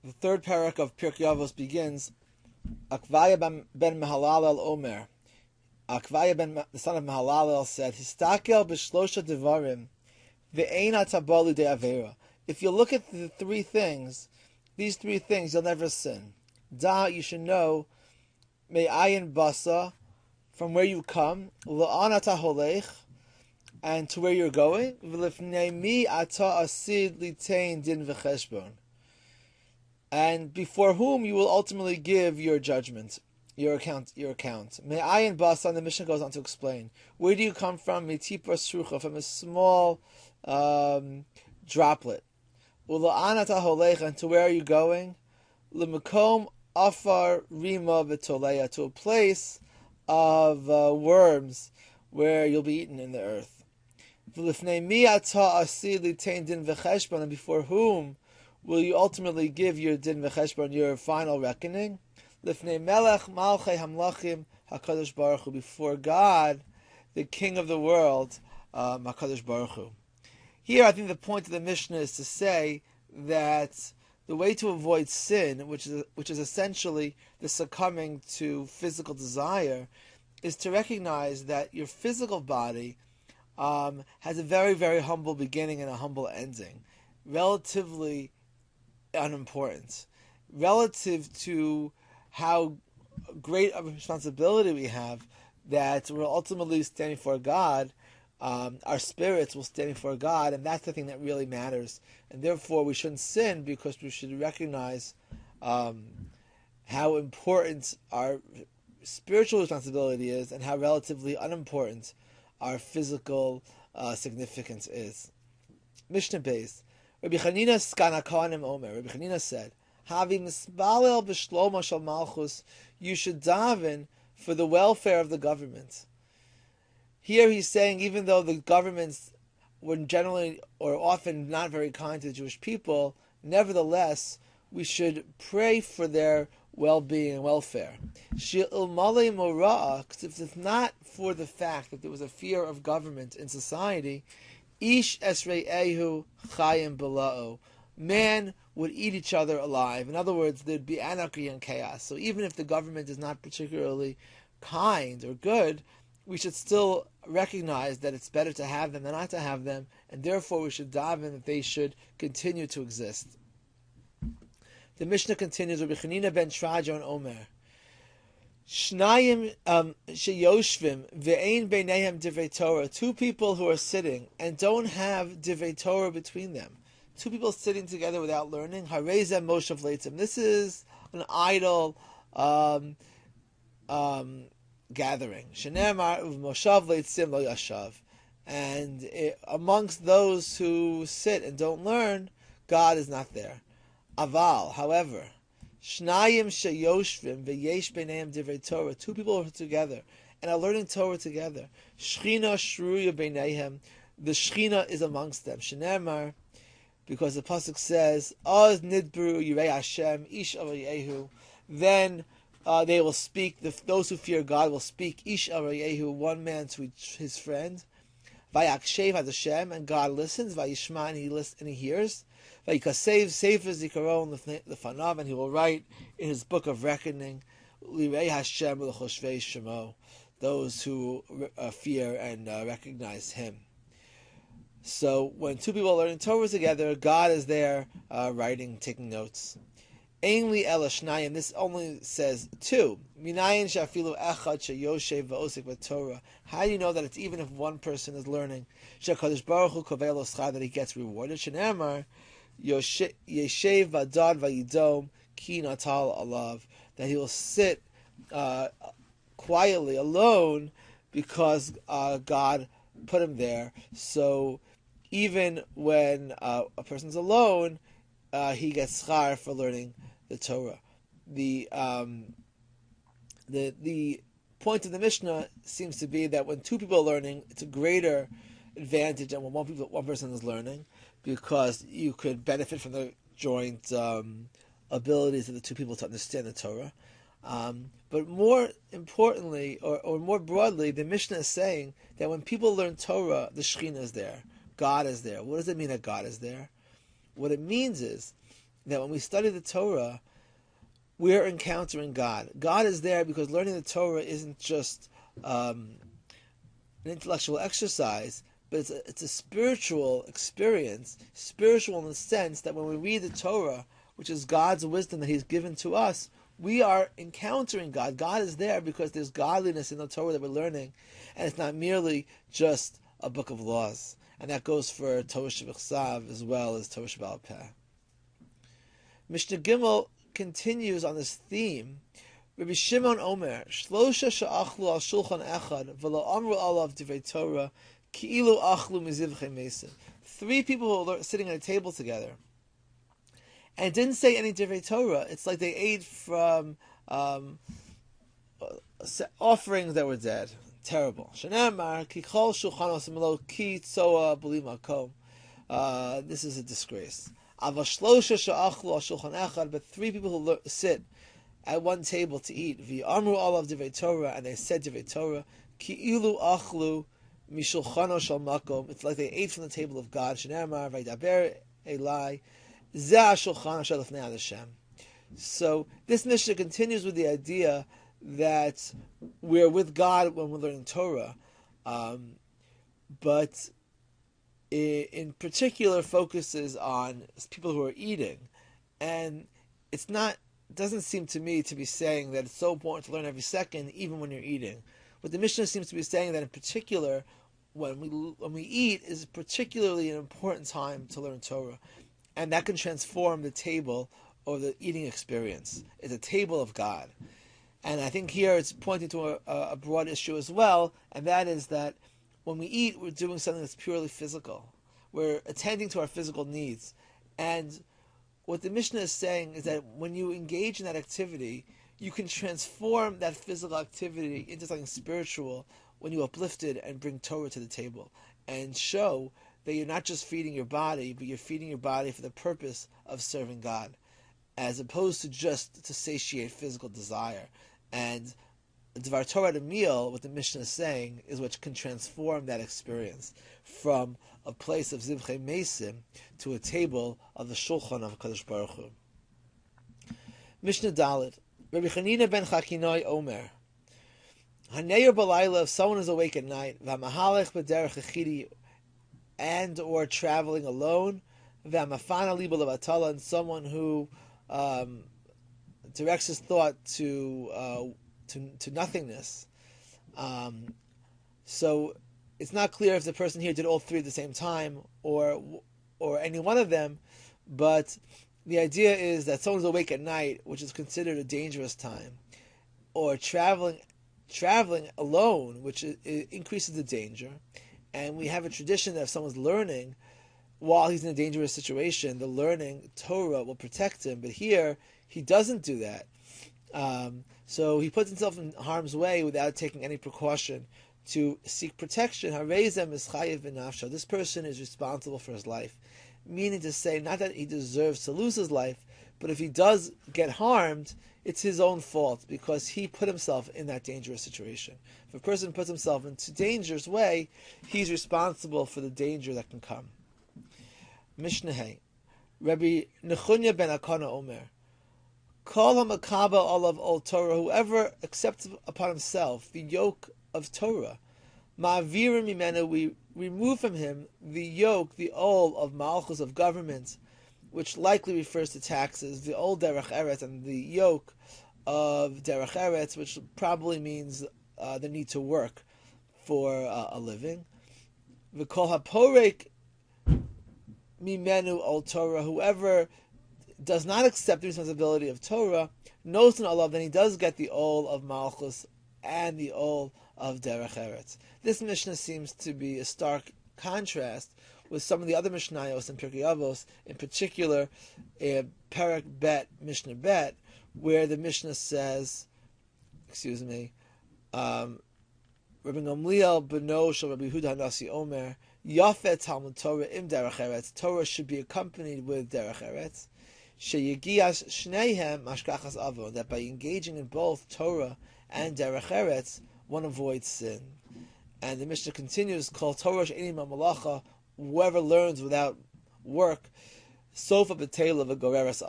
The third parak of Pirkei Avos begins, Akvaya ben Mahalalel Omer. Akvaya the son of Mahalalel said, Histakel b'shlosha devarim ve'ein atabali de avera. If you look at the three things, these three things, you'll never sin. Da, you should know, me'ayin basa, from where you come, la'an ata holech, and to where you're going, v'lifnei mi ata asid litain din v'cheshbon, and before whom you will ultimately give your judgment, your account. Me'ayin basa, the Mishna goes on to explain. Where do you come from? Mitipar srucha, from a small droplet. Ula'an ata holech, and to where are you going? L'mekom afar rima v'toleya, to a place of worms where you'll be eaten in the earth. V'lifnei mi ata asid litain din v'cheshbon, and before whom will you ultimately give your din v'cheshbon, your final reckoning? Lifnei melech malchei hamlachim hakadosh baruch hu, before God, the King of the world, hakadosh baruch hu. Here, I think the point of the Mishnah is to say that the way to avoid sin, which is essentially the succumbing to physical desire, is to recognize that your physical body has a very, very humble beginning and a humble ending, relatively unimportant, relative to how great of a responsibility we have, that we're ultimately standing for God. Our spirits will stand before God, and that's the thing that really matters. And therefore, we shouldn't sin, because we should recognize how important our spiritual responsibility is, and how relatively unimportant our physical significance is. Mishnah Beis. Rabbi Chanina Skan HaKohanim Omer. Rabbi Chanina said, Havi misbalel b'shlomo shel malchus, you should daven for the welfare of the government. Here he's saying, even though the governments were generally or often not very kind to the Jewish people, nevertheless, we should pray for their well-being and welfare. Because if it's not for the fact that there was a fear of government in society, ish esre'ehu chayim bela'o, man would eat each other alive. In other words, there'd be anarchy and chaos. So even if the government is not particularly kind or good, we should still recognize that it's better to have them than not to have them, and therefore we should daven that they should continue to exist. The Mishnah continues, Rabbi Chanina ben Trajan Omer, Shnayim sheyoshvim ve'ein beinehem divrei Torah, two people who are sitting and don't have divrei Torah between them. Two people sitting together without learning, harezem moshav leitzim. This is an idle gathering. Shenemar moshav leitzim lo yashav. And amongst those who sit and don't learn, God is not there. Aval, however, Shnayim sheyoshvim ve'yesh beinehem divrei Torah. Two people are together and are learning Torah together. Shechina shruya beinehem. The Shechina is amongst them. Shenemar, because the pasuk says, "Oz nidbru yirei Hashem ish avayehu." Then they will speak. Those who fear God will speak ish avayehu, one man to his friend. Vayakshev ad Hashem, and God listens. Vayishma, and he hears. Vayikasev sefer zikaron lefanav, and he will write in his book of reckoning, Lirei Hashem u'lechoshvei shemo, those who fear and recognize Him. So when two people are learning Torah together, God is there writing, taking notes. Ainli el shnayim. This only says two. Minayin shafilu echad sheyoshev v'osik v'Torah. How do you know that it's even if one person is learning? Shekadosh Baruch Hu kovei lo schar, that he gets rewarded. Shenemar yeshev v'adad v'yidom ki natal alav, that he will sit quietly alone because God put him there. So even when a person's alone, he gets schar for learning the Torah. The point of the Mishnah seems to be that when two people are learning, it's a greater advantage than when one person is learning, because you could benefit from the joint abilities of the two people to understand the Torah. But more importantly, or more broadly, the Mishnah is saying that when people learn Torah, the Shekhinah is there. God is there. What does it mean that God is there? What it means is that when we study the Torah, we're encountering God. God is there because learning the Torah isn't just an intellectual exercise, but it's a spiritual experience, spiritual in the sense that when we read the Torah, which is God's wisdom that He's given to us, we are encountering God. God is there because there's godliness in the Torah that we're learning, and it's not merely just a book of laws. And that goes for Torah Shebechsav as well as Torah Sheba'al Peh. Mishnah Gimel continues on this theme. Rabbi Shimon Omer, Shlosha she'achlu al shulchan echad, v'lo amru alav divrei Torah, ki'ilu achlu mizivchei mesim. 3 people who were sitting at a table together and didn't say any divrei Torah. It's like they ate from offerings that were dead. Terrible. Shenamar ki chol shulchanos melo ki tzoa b'li makom. This is a disgrace. Ava shlosha she'achlu al shulchan echad, but 3 people who sit at one table to eat. V'amru alav divrei Torah, and they said divrei Torah. Ki'ilu achlu mishulchano shel makom. It's like they ate from the table of God. Shenamar vaydaber elai zeh shulchan asher lefnei Hashem. So this Mishnah continues with the idea that we're with God when we're learning Torah, but in particular focuses on people who are eating, and it doesn't seem to me to be saying that it's so important to learn every second, even when you're eating. What the Mishnah seems to be saying that in particular, when we eat, is particularly an important time to learn Torah, and that can transform the table or the eating experience. It's a table of God. And I think here it's pointing to a broad issue as well, and that is that when we eat, we're doing something that's purely physical. We're attending to our physical needs. And what the Mishnah is saying is that when you engage in that activity, you can transform that physical activity into something spiritual when you uplift it and bring Torah to the table and show that you're not just feeding your body, but you're feeding your body for the purpose of serving God, as opposed to just to satiate physical desire. And Dvar Torah at a meal, what the Mishnah is saying, is what can transform that experience from a place of Zivchei Mesim to a table of the Shulchan of HaKadosh Baruch Hu. Mishnah Dalet. Rabbi Chanina ben Chakinoi Omer. Haneir Balayla, if someone is awake at night, V'amahalech b'derech echidi, and or traveling alone, V'amafana libo levatala, and someone who directs his thought to nothingness. So it's not clear if the person here did all 3 at the same time or any one of them, but the idea is that someone's awake at night, which is considered a dangerous time, or traveling alone, which increases the danger. And we have a tradition that if someone's learning while he's in a dangerous situation, the learning Torah will protect him. But here, he doesn't do that. So he puts himself in harm's way without taking any precaution to seek protection. This person is responsible for his life. Meaning to say, not that he deserves to lose his life, but if he does get harmed, it's his own fault because he put himself in that dangerous situation. If a person puts himself into dangerous way, he's responsible for the danger that can come. Mishnah Hey. Rabbi Nechunya ben Akana Omer. Kol hamakabel olav ol Torah, whoever accepts upon himself the yoke of Torah, ma'avirim mimenu, we remove from him the yoke, the ol of malchus, of government, which likely refers to taxes, the ol derech eretz, and the yoke of derech eretz, which probably means the need to work for a living. V'kol haporek mimenu ol Torah, whoever does not accept the responsibility of Torah, knows in Allah, then he does get the ol of malchus and the ol of derech eretz. This Mishnah seems to be a stark contrast with some of the other Mishnayos in Pirkei Avos, in particular Perek Bet, Mishnah Bet, where the Mishnah says, Rabbi Gamliel beno shel Rabbi Yehuda Hanasi Omer, Yafet Talmud Torah im derech eretz, Torah should be accompanied with derech eretz, sheyegias shneihem mashkachas avon, that by engaging in both Torah and derech eretz, one avoids sin. And the Mishnah continues, Kol Torah she'eini malacha, whoever learns without work, Sofa betela v'goreres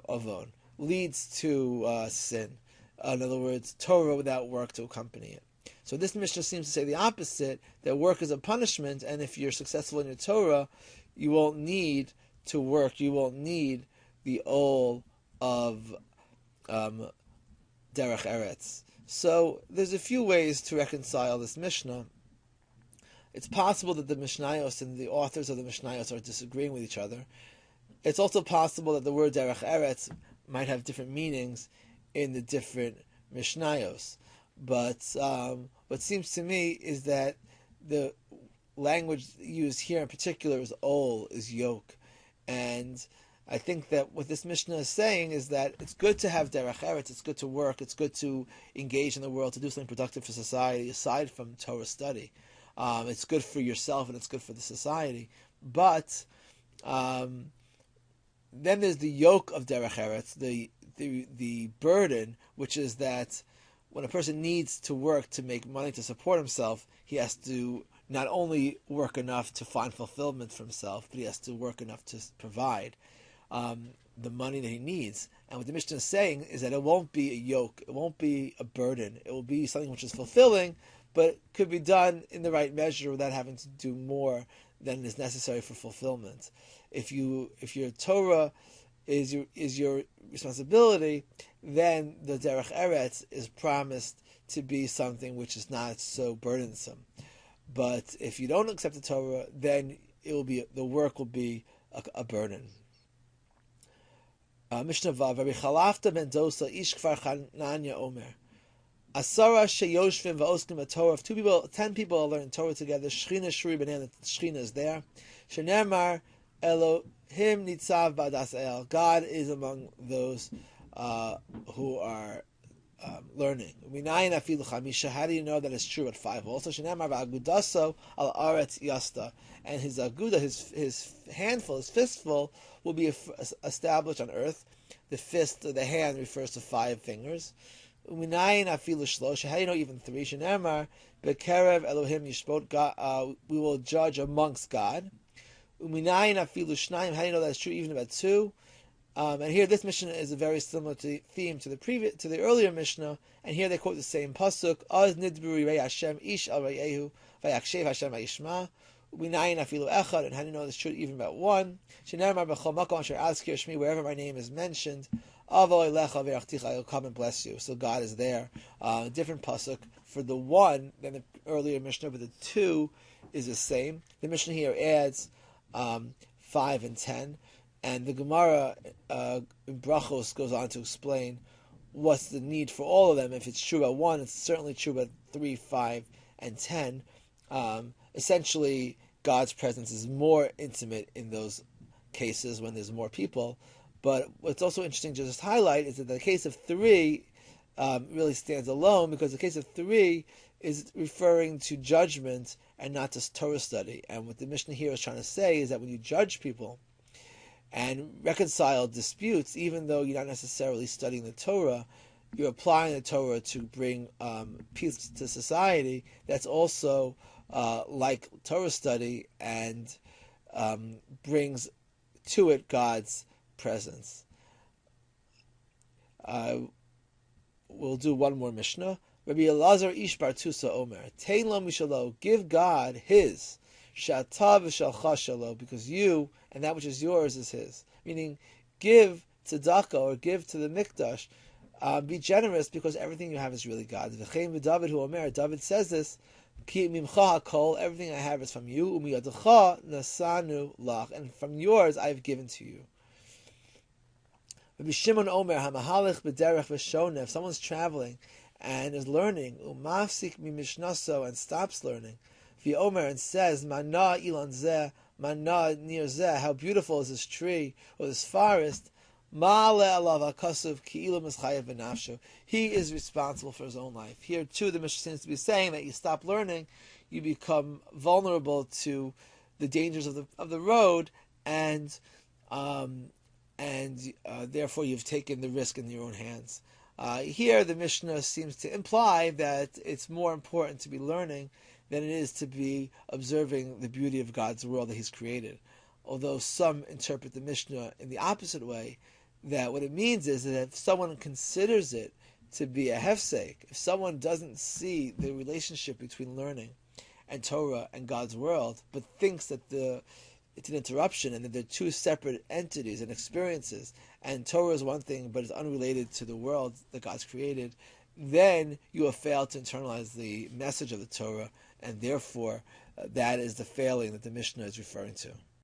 avon leads to sin. In other words, Torah without work to accompany it. So this Mishnah seems to say the opposite, that work is a punishment, and if you're successful in your Torah, you won't need to work, you won't need the ol of Derech Eretz. So there's a few ways to reconcile this Mishnah. It's possible that the Mishnayos and the authors of the Mishnayos are disagreeing with each other. It's also possible that the word Derech Eretz might have different meanings in the different Mishnayos. But what seems to me is that the language used here in particular is ol, is yoke. And I think that what this Mishnah is saying is that it's good to have derech eretz, it's good to work, it's good to engage in the world, to do something productive for society, aside from Torah study. It's good for yourself and it's good for the society. But then there's the yoke of derech eretz, the burden, which is that when a person needs to work to make money to support himself, he has to not only work enough to find fulfillment for himself, but he has to work enough to provide the money that he needs. And what the Mishnah is saying is that it won't be a yoke, it won't be a burden, it will be something which is fulfilling, but could be done in the right measure without having to do more than is necessary for fulfillment. If your Torah is your responsibility, then the derech eretz is promised to be something which is not so burdensome. But if you don't accept the Torah, then the work will be a burden. Mishnah Vav, Rabbi Chalafta ben Dosa ish kfar Chananya Omer, Asara sheyoshvim va'oskim Torah. If 10 people are learning Torah together, Shechina shuri b'nei, the Shechina is there. Shenemar Elohim nitzav ba'das el. God is among those who are learning. Minayin afilu chamisha. How do you know that it's true at 5? Also, Shenemar va'agudaso al aretz yasta. And his aguda, his handful, his fistful, will be established on earth. The fist, the hand, refers to 5 fingers. Minayin afilu shlosha. How do you know even 3? Shenemar bekerev Elohim yishpot. We will judge amongst God. Uminayin afilu shnayim. How do you know that's true even about 2? And here this Mishnah is a very similar theme to the earlier Mishnah. And here they quote the same pasuk: Az nidbru yirei Hashem ish al re'ehu vayakshev Hashem vayishma. Uminayin afilu echad. And how do you know that's true even about 1? Shenemar b'chol makom asher azkir shmi. Wherever my name is mentioned, Avo elecha v'yachticha, I'll come and bless you. So God is there. Different pasuk for the 1 than the earlier Mishnah, but the 2 is the same. The Mishnah here adds 5 and 10, and the Gemara in Brachos goes on to explain what's the need for all of them. If it's true about 1, it's certainly true about 3, 5, and 10. Essentially, God's presence is more intimate in those cases when there's more people. But what's also interesting to just highlight is that the case of 3 really stands alone, because the case of 3 is referring to judgment and not to Torah study. And what the Mishnah here is trying to say is that when you judge people and reconcile disputes, even though you're not necessarily studying the Torah, you're applying the Torah to bring peace to society. That's also like Torah study, and brings to it God's presence. We'll do one more Mishnah. Rabbi Elazar ish bar Tusa Omer, Tein lo mishalo, give God His, Shatav v'shalcha shalo, because you and that which is yours is His. Meaning, give tzedakah or give to the mikdash. Be generous because everything you have is really God's. V'chein v'David hu Omer, David says this, Ki mimcha hakol, everything I have is from you. Umiyadacha nasanu lach, and from yours I have given to you. Rabbi Shimon Omer, hamahalech b'derech v'shoneh, if someone's traveling and is learning, umafsik mi mishnaso, and stops learning, v'omer, and says, mana ilan zeh, mana nir zeh, how beautiful is this tree or this forest, ma'ale alav hakasuv ki'ilu mischayev v'nafsho, he is responsible for his own life. Here too the Mishnah seems to be saying that you stop learning, you become vulnerable to the dangers of the road, and therefore you've taken the risk in your own hands. Here the Mishnah seems to imply that it's more important to be learning than it is to be observing the beauty of God's world that He's created. although some interpret the Mishnah in the opposite way, that what it means is that if someone considers it to be a hefsek, if someone doesn't see the relationship between learning and Torah and God's world, but thinks that it's an interruption and that they're two separate entities and experiences, and Torah is one thing but is unrelated to the world that God's created, then you have failed to internalize the message of the Torah, and therefore that is the failing that the Mishnah is referring to.